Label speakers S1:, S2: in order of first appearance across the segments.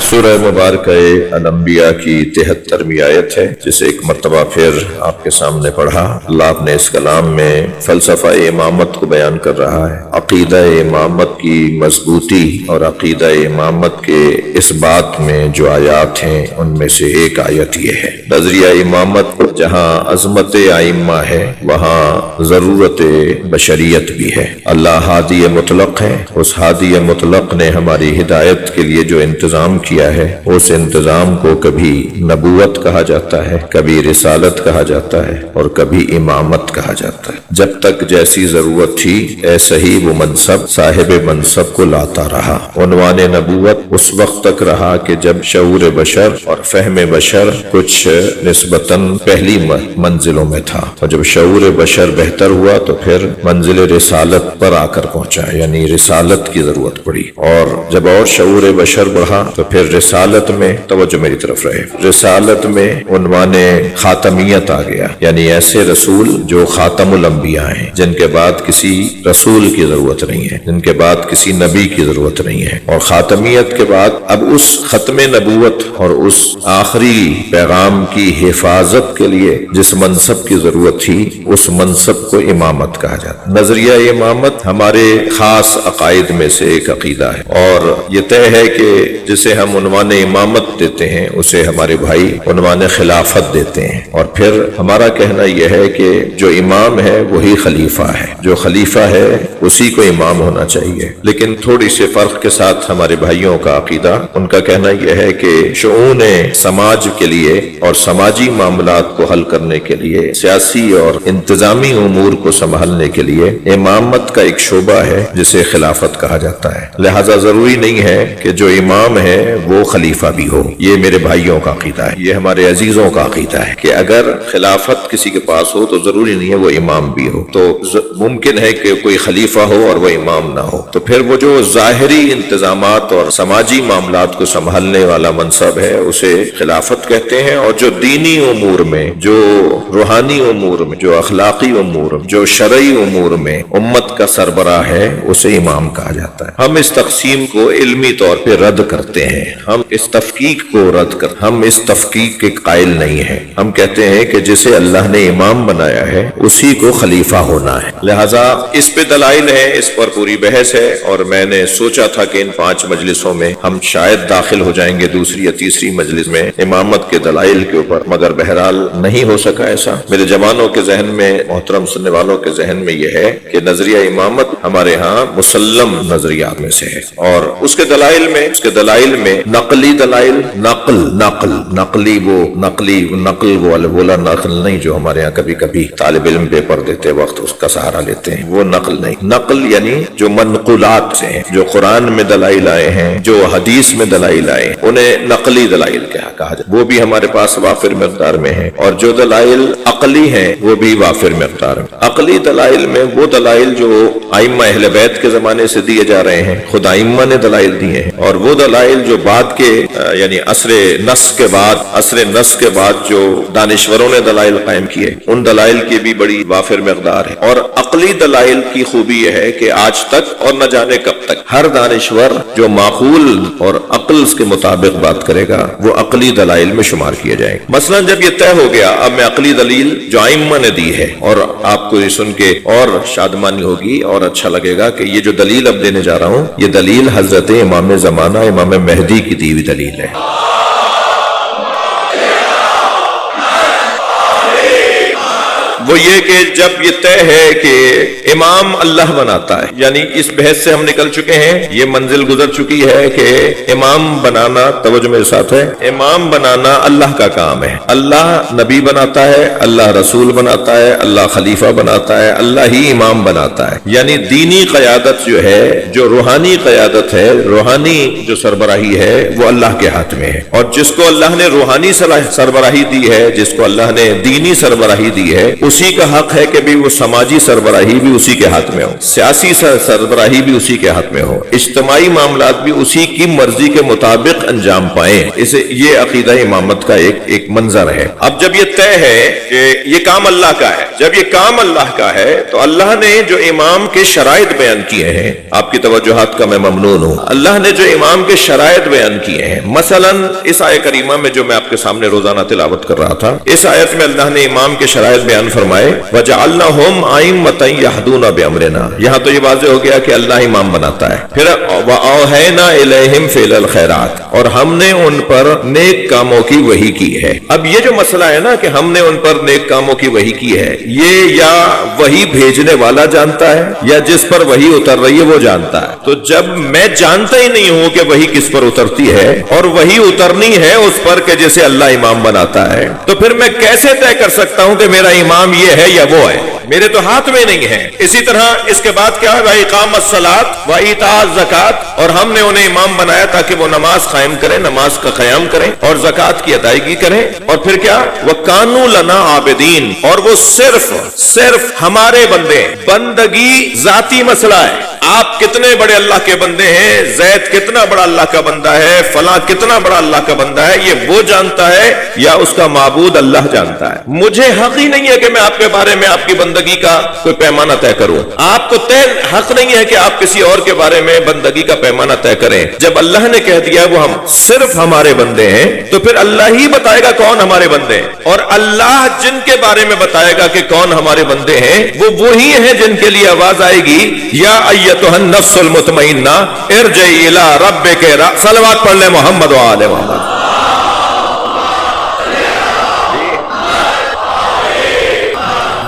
S1: سورہ مبارکہ الانبیاء کی 73ویں آیت ہے جسے ایک مرتبہ پھر آپ کے سامنے پڑھا۔ اللہ اپنے اس کلام میں فلسفہ امامت کو بیان کر رہا ہے، عقیدہ امامت کی مضبوطی اور عقیدہ امامت کے اس بات میں جو آیات ہیں ان میں سے ایک آیت یہ ہے۔ نظریہ امامت جہاں عظمت ائمہ ہے وہاں ضرورت بشریت بھی ہے۔ اللہ ہادی مطلق ہے، اس ہادی مطلق نے ہماری ہدایت کے لیے جو انتظام کیا ہے اس انتظام کو کبھی نبوت کہا جاتا ہے، کبھی رسالت کہا جاتا ہے اور کبھی امامت کہا جاتا ہے۔ جب تک جیسی ضرورت تھی ایسا ہی وہ منصب صاحب منصب کو لاتا رہا۔ عنوان نبوت اس وقت تک رہا کہ جب شعور بشر اور فہم بشر کچھ نسبتاً پہلی منزلوں میں تھا، اور جب شعور بشر بہتر ہوا تو پھر منزل رسالت پر آ کر پہنچا، یعنی رسالت کی ضرورت پڑی، اور جب اور شعور بشر بڑھا تو پھر رسالت میں توجہ میری طرف رہے، رسالت میں عنوان خاتمیت آ گیا، یعنی ایسے رسول جو خاتم الانبیاء ہیں، جن کے بعد کسی رسول کی ضرورت نہیں ہے، جن کے بعد کسی نبی کی ضرورت نہیں ہے، اور خاتمیت کے بعد اب اس ختم نبوت اور اس آخری پیغام کی حفاظت کے لیے جس منصب کی ضرورت تھی اس منصب کو امامت کہا جاتا ہے۔ نظریہ امامت ہمارے خاص عقائد میں سے ایک عقیدہ ہے، اور یہ طے ہے کہ جسے ہم عنوان امامت دیتے ہیں اسے ہمارے بھائی عنوان خلافت دیتے ہیں، اور پھر ہمارا کہنا یہ ہے کہ جو امام ہے وہی خلیفہ ہے، جو خلیفہ ہے اسی کو امام ہونا چاہیے۔ لیکن تھوڑی سے فرق کے ساتھ ہمارے بھائیوں کا عقیدہ، ان کا کہنا یہ ہے کہ شؤون سماج کے لیے اور سماجی معاملات کو حل کرنے کے لیے، سیاسی اور انتظامی امور کو سنبھالنے کے لیے امامت کا ایک شعبہ ہے جسے خلافت کہا جاتا ہے، لہذا ضروری نہیں ہے کہ جو امام ہے وہ خلیفہ بھی ہو۔ یہ میرے بھائیوں کا عقیدہ ہے، یہ ہمارے عزیزوں کا عقیدہ ہے کہ اگر خلافت کسی کے پاس ہو تو ضروری نہیں ہے وہ امام بھی ہو، تو ممکن ہے کہ کوئی خلیفہ ہو اور وہ امام نہ ہو، تو پھر وہ جو ظاہری انتظامات اور سماجی معاملات کو سنبھالنے والا منصب ہے اسے خلافت کہتے ہیں، اور جو دینی امور میں، جو روحانی امور میں، جو اخلاقی امور میں، جو شرعی امور میں امت کا سربراہ ہے اسے امام کہا جاتا ہے۔ ہم اس تقسیم کو علمی طور پہ رد کرتے ہیں، ہم اس تفکیک کو رد کرتے ہیں، ہم اس تفکیک کے قائل نہیں ہیں۔ ہم کہتے ہیں کہ جسے اللہ نے امام بنایا ہے اسی کو خلیفہ ہونا ہے، لہذا اس پہ دلائل ہیں، اس پر پوری بحث ہے، اور میں نے سوچا تھا کہ ان 5 مجلسوں میں ہم شاید داخل ہو جائیں گے دوسری یا تیسری مجلس میں امامت کے دلائل کے اوپر، مگر بہرحال نہیں ہو سکا ایسا۔ میرے جوانوں کے ذہن میں، محترم سننے والوں کے ذہن میں یہ ہے کہ نظریہ امامت ہمارے ہاں مسلم نظریات میں سے ہے، اور اس کے دلائل میں نقلی دلائل، نقلی وہ بولا نقل نہیں جو ہمارے ہاں کبھی کبھی طالب علم پیپر دیتے وقت اس کا سہارا لیتے ہیں، وہ نقل نہیں، نقل یعنی جو منقولات سے ہیں، جو قرآن میں دلائل آئے ہیں، جو حدیث میں دلائل آئے ہیں، انہیں نقلی دلائل کہا جائے، وہ بھی ہمارے پاس وافر مقدار میں ہیں، اور جو دلائل عقلی ہیں وہ بھی وافر مقدار میں۔ عقلی دلائل میں وہ دلائل جو ائمہ اہل بیت کے زمانے سے دیے جا رہے ہیں، خود ائمہ نے دلائل دیے ہیں، اور وہ دلائل جو بعد کے یعنی عصر نس کے بعد جو دانشوروں نے دلائل قائم کیے، ان دلائل کی بھی بڑی وافر مقدار ہے۔ اور عقلی دلائل کی خوبی یہ ہے کہ آج تک اور نہ جانے کب تک ہر دانشور جو معقول اور عقل کے مطابق بات کرے گا وہ عقلی دلائل میں شمار کیے جائیں گے۔ مثلا جب یہ طے ہو گیا اب میں عقلی دلیل جو ائمہ نے دی ہے، اور آپ کو یہ سن کے اور شادمانی ہوگی اور اچھا لگے گا کہ یہ جو دلیل اب دینے جا رہا ہوں یہ دلیل حضرت امام زمانہ امام مہدی کی دی ہوئی دلیل ہے۔ وہ یہ کہ جب یہ طے ہے کہ امام اللہ بناتا ہے، یعنی اس بحث سے ہم نکل چکے ہیں، یہ منزل گزر چکی ہے کہ امام بنانا، توجہ میرے ساتھ ہے، امام بنانا اللہ کا کام ہے، اللہ نبی بناتا ہے، اللہ رسول بناتا ہے، اللہ خلیفہ بناتا ہے، اللہ ہی امام بناتا ہے، یعنی دینی قیادت جو ہے، جو روحانی قیادت ہے، روحانی جو سربراہی ہے وہ اللہ کے ہاتھ میں ہے، اور جس کو اللہ نے روحانی سربراہی دی ہے، جس کو اللہ نے دینی سربراہی دی ہے، اس اسی کا حق ہے کہ بھی وہ سماجی سربراہی بھی اسی کے ہاتھ میں ہو، سیاسی سربراہی بھی اسی کے ہاتھ میں ہو، اجتماعی معاملات بھی اسی کی مرضی کے مطابق انجام پائیں۔ اسے یہ عقیدہ امامت کا ایک منظر ہے۔ اب جب یہ طے ہے کہ یہ کام اللہ کا ہے، جب یہ کام اللہ کا ہے تو اللہ نے جو امام کے شرائط بیان کیے ہیں، آپ کی توجہات کا میں ممنون ہوں، اللہ نے جو امام کے شرائط بیان کیے ہیں، مثلا اس آیت کریمہ میں جو میں آپ کے سامنے روزانہ تلاوت کر رہا تھا، اس آیت میں اللہ نے امام کے شرائط بیان فرمائے وَجَعَلْنَهُمْ أَئِمَّةً يَهْدُونَ بِأَمْرِنَا۔ یہاں تو یہ واضح ہو گیا کہ اللہ امام بناتا ہے۔ پھر وَأَوْحَيْنَا إِلَيْهِمْ فِعْلَ الْخَيْرَاتِ، اور ہم نے ان پر نیک کاموں کی وحی کی ہے۔ اب یہ جو مسئلہ ہے نا کہ ہم نے ان پر نیک کاموں کی وحی کی ہے، یہ یا وحی بھیجنے والا جانتا ہے یا جس پر وحی اتر رہی ہے وہ جانتا ہے۔ تو جب میں جانتا ہی نہیں ہوں کہ وحی کس پر اترتی ہے اور وحی اترنی ہے اس پر کہ جسے اللہ امام بناتا ہے، تو پھر میں کیسے طے کر سکتا ہوں کہ میرا امام یہ ہے یا وہ ہے؟ میرے تو ہاتھ میں نہیں ہے۔ اسی طرح اس کے بعد کیا ہے، وَإِقَامَ الصَّلَاةِ وَإِيتَاءَ الزَّكَاةِ، اور ہم نے انہیں امام بنایا تاکہ وہ نماز قائم کریں، نماز کا قیام کریں اور زکوٰۃ کی ادائیگی کریں۔ اور پھر کیا، وَكَانُوا لَنَا عَابِدِينَ، اور وہ صرف ہمارے بندے، بندگی ذاتی مسئلہ ہے۔ آپ کتنے بڑے اللہ کے بندے ہیں، زید کتنا بڑا اللہ کا بندہ ہے، فلاں کتنا بڑا اللہ کا بندہ ہے، یہ وہ جانتا ہے یا اس کا معبود اللہ جانتا ہے؟ مجھے حق ہی نہیں ہے کہ میں آپ کے بارے میں آپ کی بندگی کا کوئی پیمانہ طے کروں۔ آپ کو حق نہیں ہے کہ آپ کسی اور کے بارے میں بندگی کا پیمانہ طے کریں۔ جب اللہ نے کہہ دیا وہ ہم صرف ہمارے بندے ہیں، تو پھر اللہ ہی بتائے گا کون ہمارے بندے ہیں، اور اللہ جن کے بارے میں بتائے گا کہ کون ہمارے بندے ہیں، وہ وہی ہیں جن کے لیے آواز آئے گی یا ایتھا النفس المطمئنہ ارجعی الی ربک، صلوات پڑھ لیں محمد و آل محمد۔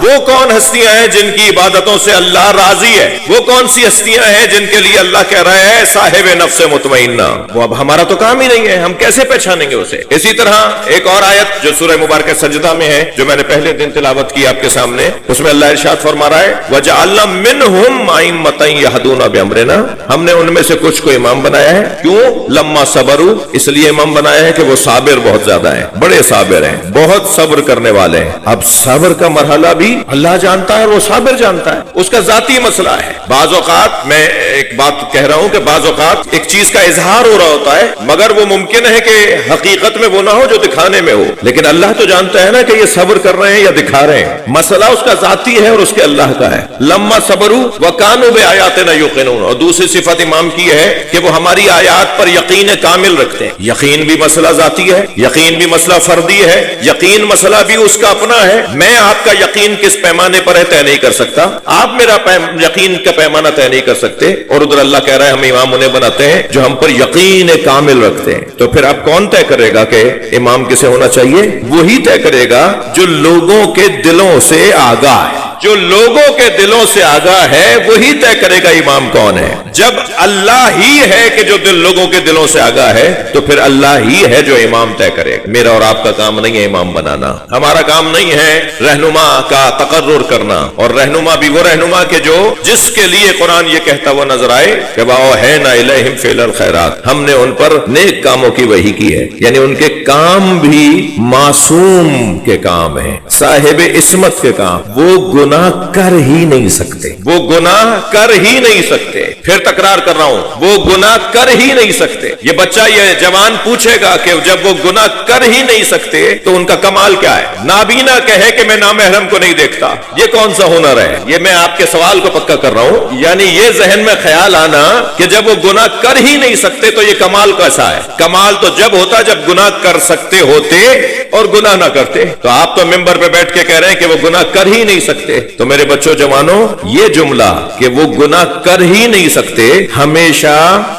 S1: وہ کون ہستیاں ہیں جن کی عبادتوں سے اللہ راضی ہے؟ وہ کون سی ہستیاں ہیں جن کے لیے اللہ کہہ رہا ہے صاحب نفس مطمئنہ؟ وہ اب ہمارا تو کام ہی نہیں ہے، ہم کیسے پہچانیں گے اسے؟ اسی طرح ایک اور آیت جو سورہ مبارکہ سجدہ میں ہے، جو میں نے پہلے دن تلاوت کی آپ کے سامنے، اس میں اللہ ارشاد فرما رہا ہے وَجَعَلْنَا مِنْهُمْ أَئِمَّةً يَهْدُونَ بِأَمْرِنَا، ہم نے ان میں سے کچھ کو امام بنایا ہے۔ کیوں؟ لما صبروا، اس لیے امام بنایا ہے کہ وہ صابر بہت زیادہ ہیں، بڑے صابر ہیں، بہت صبر کرنے والے ہیں۔ اب صبر کا مرحلہ بھی اللہ جانتا ہے اور وہ صابر جانتا ہے، اس کا ذاتی مسئلہ ہے۔ بعض اوقات میں ایک بات کہہ رہا ہوں کہ بعض اوقات ایک چیز کا اظہار ہو رہا ہوتا ہے مگر وہ ممکن ہے کہ حقیقت میں وہ نہ ہو جو دکھانے میں ہو، لیکن اللہ تو جانتا ہے نا کہ یہ صبر کر رہے ہیں یا دکھا رہے ہیں۔ مسئلہ اس کا ذاتی ہے اور اس کے اللہ کا ہے۔ لما صبروا وکانوا بآیاتنا یوقنون، اور دوسری صفت امام کی ہے کہ وہ ہماری آیات پر یقین کامل رکھتے ہیں۔ یقین بھی مسئلہ ذاتی ہے، یقین بھی مسئلہ فردی ہے، یقین مسئلہ بھی اس کا اپنا ہے۔ میں آپ کا یقین کس پیمانے پر ہے طے نہیں کر سکتا، آپ میرا یقین کا پیمانہ طے نہیں کر سکتے، اور ادھر اللہ کہہ رہا ہے ہم امام انہیں بناتے ہیں جو ہم پر یقین کامل رکھتے ہیں۔ تو پھر اب کون طے کرے گا کہ امام کسے ہونا چاہیے؟ وہی طے کرے گا جو لوگوں کے دلوں سے آگاہ ہے، جو لوگوں کے دلوں سے آگاہ ہے وہی طے کرے گا امام کون ہے۔ جب اللہ ہی ہے کہ جو لوگوں کے دلوں سے آگاہ ہے، تو پھر اللہ ہی ہے جو امام طے کرے گا۔ میرا اور آپ کا کام نہیں ہے امام بنانا، ہمارا کام نہیں ہے رہنما کا تقرر کرنا، اور رہنما بھی وہ رہنما کہ جو جس کے لیے قرآن یہ کہتا وہ نظر آئے کہ وَأَوْحَيْنَا إِلَيْهِمْ فِعْلَ الْخَيْرَاتِ، ہم نے ان پر نیک کاموں کی وحی کی ہے، یعنی ان کے کام بھی معصوم کے کام ہیں، صاحب عصمت کے کام، وہ گناہ کر ہی نہیں سکتے، وہ گناہ کر ہی نہیں سکتے۔ پھر تکرار کر رہا ہوں، وہ گناہ کر ہی نہیں سکتے۔ یہ بچہ، یہ جوان پوچھے گا کہ جب وہ گناہ کر ہی نہیں سکتے تو ان کا کمال کیا ہے؟ نابینا کہے کہ میں نامحرم کو نہیں دیکھتا، یہ کون سا ہنر ہے؟ یہ میں آپ کے سوال کو پکا کر رہا ہوں، یعنی یہ ذہن میں خیال آنا کہ جب وہ گناہ کر ہی نہیں سکتے تو یہ کمال کیسا ہے؟ کمال تو جب ہوتا جب گناہ کر سکتے ہوتے اور گناہ نہ کرتے۔ تو آپ تو ممبر پہ بیٹھ کے کہہ رہے ہیں کہ وہ گناہ کر ہی نہیں سکتے۔ تو میرے بچوں جوانوں، یہ جملہ کہ وہ گناہ کر ہی نہیں سکتے ہمیشہ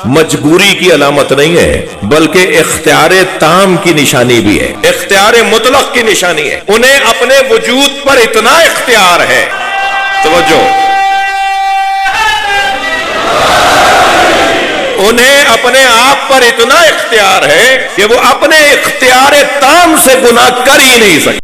S1: مجبوری کی علامت نہیں ہے، بلکہ اختیار تام کی نشانی بھی ہے، اختیار مطلق کی نشانی ہے۔ انہیں اپنے وجود پر اتنا اختیار ہے، توجہ، انہیں اپنے آپ پر اتنا اختیار ہے کہ وہ اپنے اختیار تام سے گناہ کر ہی نہیں سکتے۔